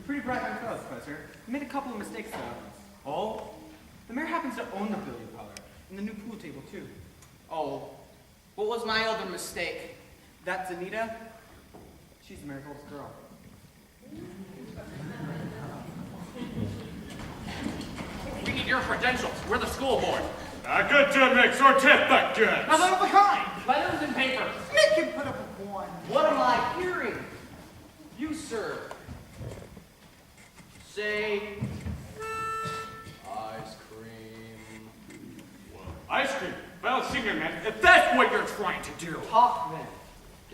pretty bright young fellow, Professor. You made a couple of mistakes, though. Oh? The mayor happens to own the billiard parlor, and the new pool table, too. Oh. What was my other mistake? That's Anita. She's the mayor's oldest girl. We need your credentials. We're the school board. A good to make certificate. Nothing of the kind! Letters and papers. Make him put up with one. What am I hearing? You, sir. Say... ice cream. Ice cream. Well, senior man, if that's what you're trying to do. Talk then.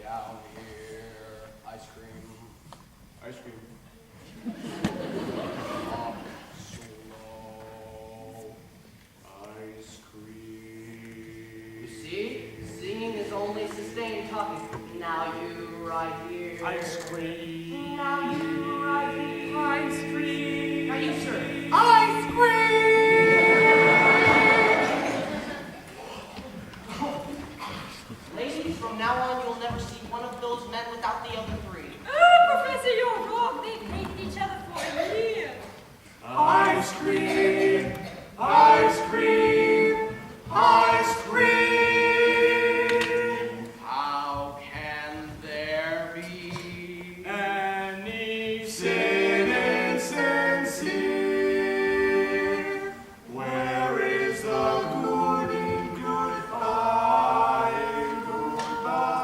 Down here. Ice cream. Ice cream. Up slow. Ice cream. You see? Singing is only sustained talking. Now you right here. Ice cream. Now you right here. Ice cream. Now you, sir. Ice cream! Ladies, from now on, you'll never see one of those men without the other three. Oh, Professor, you're wrong. They've hated each other for a year. Ice cream. Ice cream. Ice cream. How can there be Any sin insincere? Where is the good in goodbye and goodbye?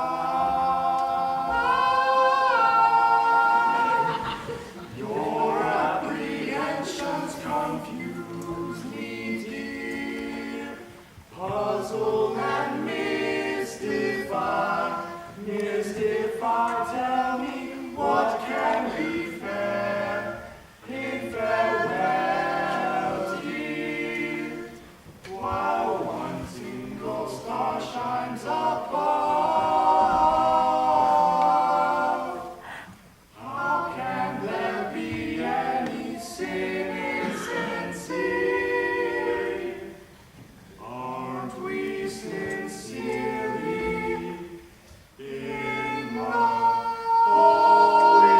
Your apprehensions confuse me, dear. Puzzle and mystify, tell me what can be fair in farewell, dear, while one single star shines above. How can there be any sin insincere? Aren't we sincerely in love? Oh, we're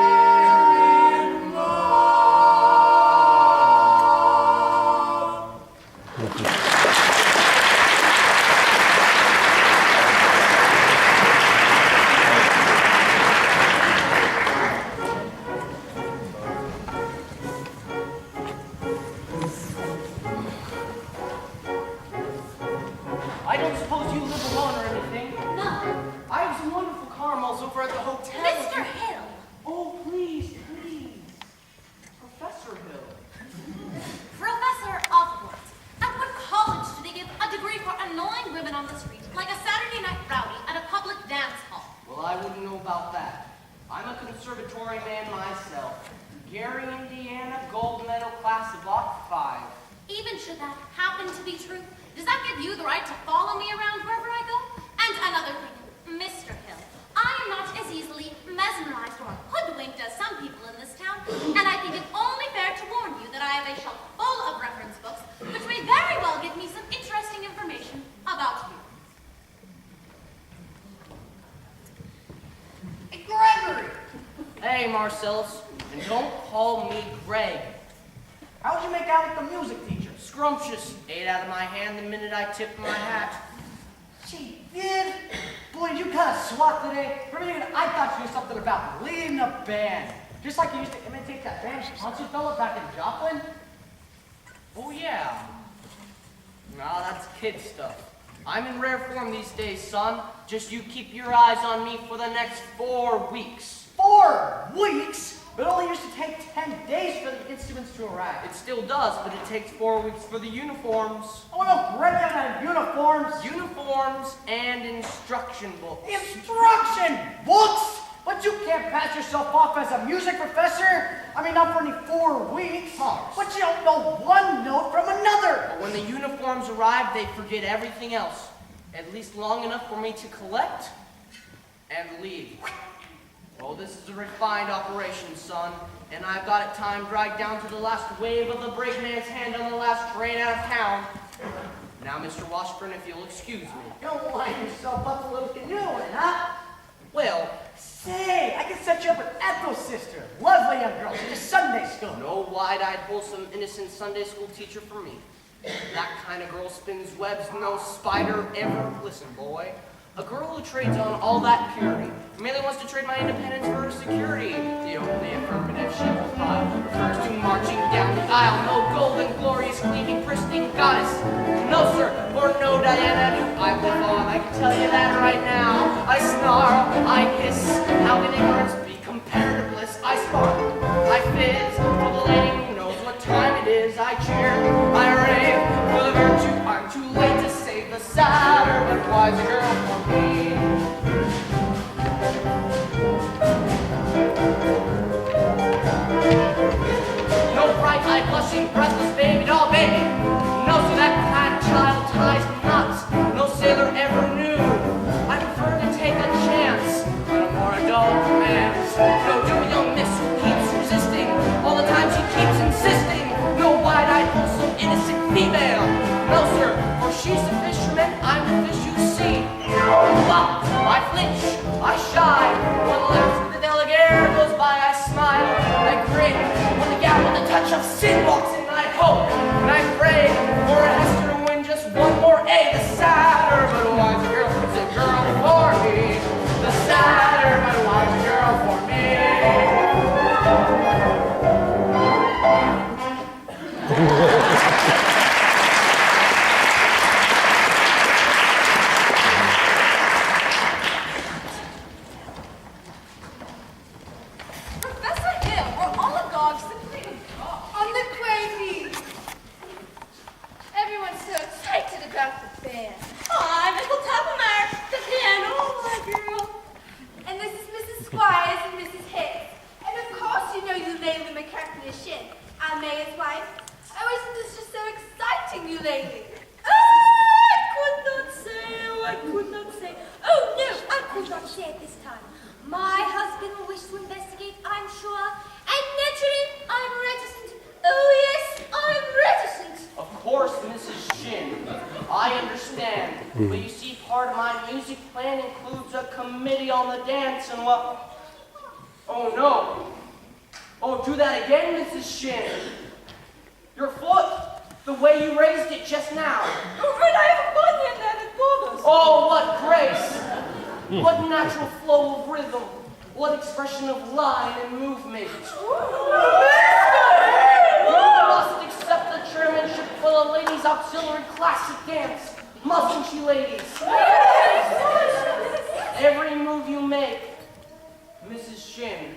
in love. I don't suppose you live alone or anything. No. I have some wonderful caramels over at the hotel. Mr. Hill. Oh, please, please. Professor Hill. Professor of what? At what college do they give a degree for annoying women on the street, like a Saturday night rowdy at a public dance hall? Well, I wouldn't know about that. I'm a conservatory man myself. Gary, Indiana, gold medal class of Lot 5. Even should that happen to be true, does that give you the right to follow me around wherever I go? And another thing, Mr. Hill, I am not as easily mesmerized or hoodwinked as some people in this town, and I think it only fair to warn you that I have a shelf full of reference books, which may very well give me some interesting information about you. Hey, Gregory! Hey, Marcellus. And don't call me Greg. How'd you make out with the music teacher? Scrumptious. Ate out of my hand the minute I tipped my hat. She did? Boy, you kind of swat today. For a minute, I thought you knew something about leading a band. Just like you used to imitate that band sponsor fella back in Joplin. Oh, yeah. Nah, that's kid stuff. I'm in rare form these days, son. Just you keep your eyes on me for the next 4 weeks. 4 weeks? It only used to take 10 days for the instruments to arrive. It still does, but it takes 4 weeks for the uniforms. Oh, no, Greg had uniforms. Uniforms and instruction books. Instruction books? But you can't pass yourself off as a music professor. I mean, not for only 4 weeks. But you don't know one note from another. But when the uniforms arrive, they forget everything else. At least long enough for me to collect and leave. Oh, this is a refined operation, son. And I've got it timed right down to the last wave of the brakeman's hand on the last train out of town. Now, Mr. Washburn, if you'll excuse me. Don't line yourself up a little canoeing, huh? Well, Say, I can set you up with Ethel's sister. Lovely young girl. She's a Sunday school. No wide-eyed, wholesome, innocent Sunday school teacher for me. That kind of girl spins webs no spider ever. Listen, boy. A girl who trades on all that purity merely wants to trade my independence for her security. The only affirmative she will find refers to marching down the aisle. No golden, glorious, gleaming, pristine goddess. No, sir, or no Diana do I live on. I can tell you that right now. I snarl, I hiss. How can ignorance be compared to bliss? I sparkle, I fizz. For the lady who knows what time it is, I cheer, I rave. For the virtue, I'm too late to save the sadder but wiser girl for me. No bright-eyed, blushing, breathless baby doll baby. No, so that kind of child ties knots no sailor ever knew. I prefer to take a chance on a more adult romance. No, do a young miss who keeps resisting all the time she keeps insisting. No wide-eyed, wholesome, innocent female. No, sir, for she's a fisherman, I'm the fish you see. But I flinch, I shy. When the last of the delegate goes by, I smile, I grin. When the gal with a touch of sin walks in, I hope and I pray for a Hester to win just one more A. The sadder but wiser girl is a girl for me. The sadder but wiser girl for me. Professor Hill, we're oligarchs on the crazy. Everyone's so excited about the band. Hi, Mrs. Tuppermeyer, the piano, my girl. And this is Mrs. Squires and Mrs. Hicks. And of course you know Eulalie McCartney is Shin, our mayor's wife. Oh, isn't this just so exciting, Eulalie? I could not say. Oh, no, I could not say it this time. My husband will wish to investigate, I'm sure. And naturally, I'm reticent. Oh, yes, I'm reticent. Of course, Mrs. Shin. I understand. But you see, part of my music plan includes a committee on the dance and well... Oh, no. Oh, do that again, Mrs. Shin. Your foot, the way you raised it just now. Oh, but I have money in that, it bothers. Oh, what grace. What natural flow of rhythm. What expression of line and movement. You must accept the chairmanship for the ladies' auxiliary classic dance. Mustn't you, ladies? Every move you make, Mrs. Shin,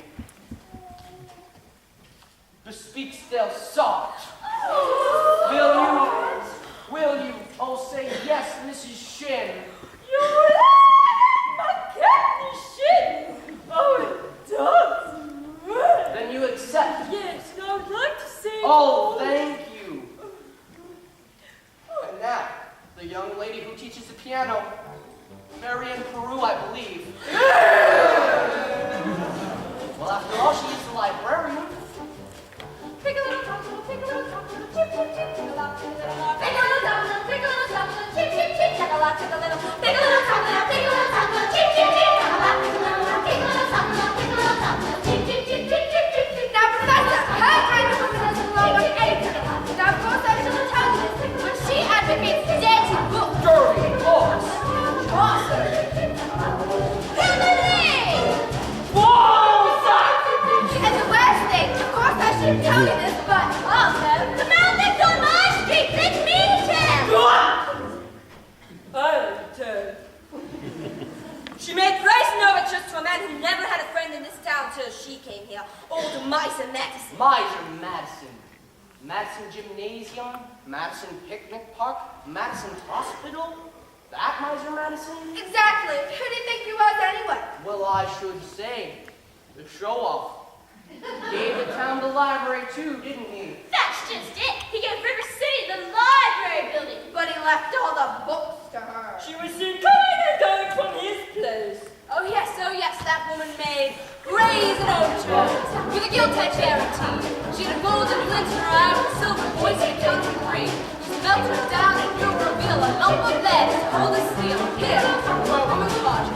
bespeak still soft. Will you, oh say yes, Mrs. Shin. McCartney Shin. Oh, it does. Then you accept. Yes, and I would like to say... Oh, thank you. And now, the young lady who teaches the piano, Marian Paroo, I believe. Well, after all, she is the librarian. Pick a little top, pick a little top, chip, chip, chip, chip, a lot, chip, a lot. Pick a little top, pick a little top, chip, chip, chip, chip, a lot, chip, a little. Pick a little top, pick a little top, chip, chip, chip, a lot, pick a little. Pick a little top, pick a little top, chip, chip, chip, chip, chip, chip, chip. Now, Professor, her kind of woman doesn't belong on anything. Now, of course, I shall tell you this, but she advocates dirty books. Dirty books. Awesome. And the worst thing, of course, I shouldn't tell you this, but also, The man that's on my street, let's meet him. She made praising overtures to a man who never had a friend in this town till she came here. Old Miser Madison. Miser Madison. Madison Gymnasium, Madison Picnic Park, Madison Hospital. That Miser Madison? exactly. Who do you think you was anyway? Well, I should say, the show-off. Gave the town the library too, didn't he? That's just it. He gave River City the library building. But he left all the books to her. She was seen coming and going from his place. Oh yes, that woman made brazen overtures with a gilt-edged guarantee. She had a golden glint in her eye with silver voice and a counting ring. Just melt her down and you'll reveal a lump of lead as cold as steel. Here, where a woman's heart